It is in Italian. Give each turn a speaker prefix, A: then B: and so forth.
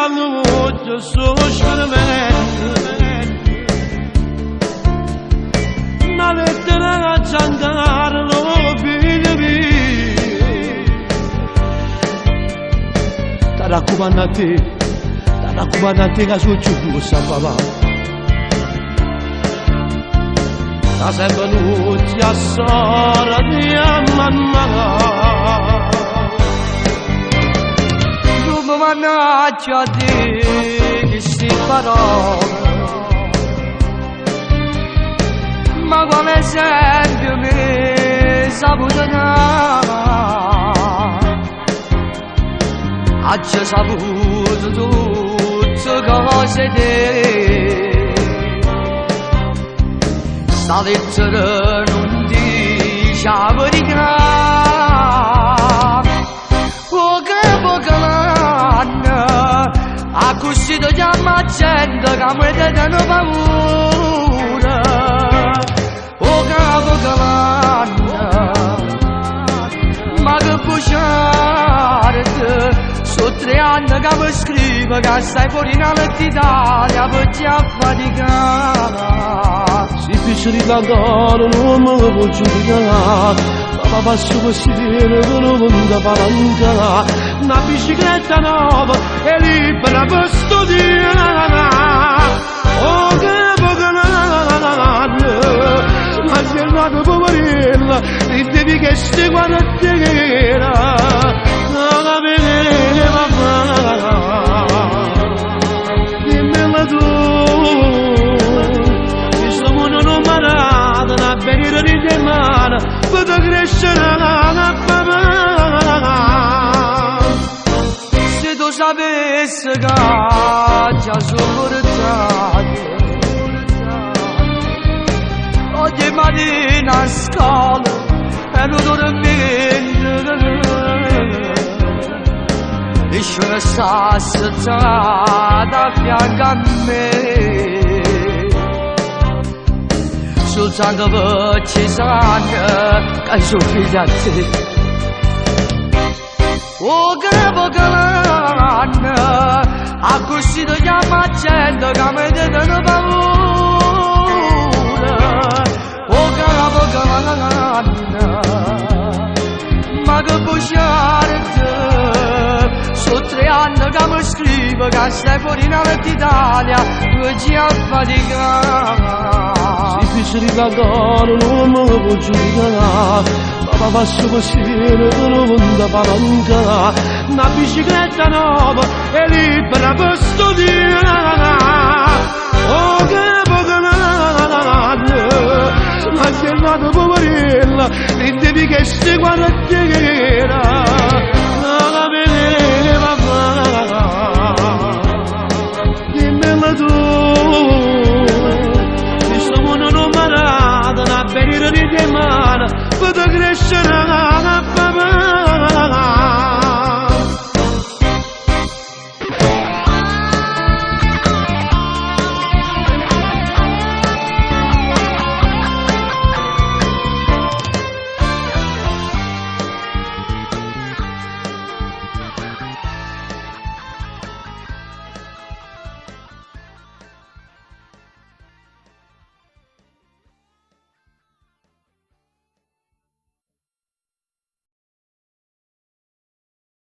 A: luce sosperimento una lettera a cantare lo figlio mio ti raccomando a te che sono giù sa papà sta sempre luce a sora di mamma mannaggia a te che si parole ma come esempio mi saputo ha saputo tutte cose te sta lettera non dice la verità a così ti chiama gente che mi danno paura o capo cavanna ma che bugiardo sono 3 anni che mi scrive che stai fuori in Italia per ti affaticare si piace cantare non mi può giudicare ma passo così che non mi palanca una bicicletta nuova e libera per studiare oh che pocanano ma se è nato poverella e devi che stai guardatela non la vedere mamma dimmela tu questo mondo non mi ha dato una venire di te mano per crescere la papà se tu sapessi che già sono portato ogni mattina a scuola e non dormendo e ce sta assettata a fianco a me soltanto perché sanno che sono figlio a te oh che pocanno a così ti chiama gente che mi danno paura oh che pocanno ma che bugiardo sono 3 anni che mi scrive che stai fuori in Italia per ti affaticare si piace cantare non mi può giudicare ma passo così non mi palanca una bicicletta nuova e libera per studiare oh che pocanano ma se è nato poverella e devi che stai guardatela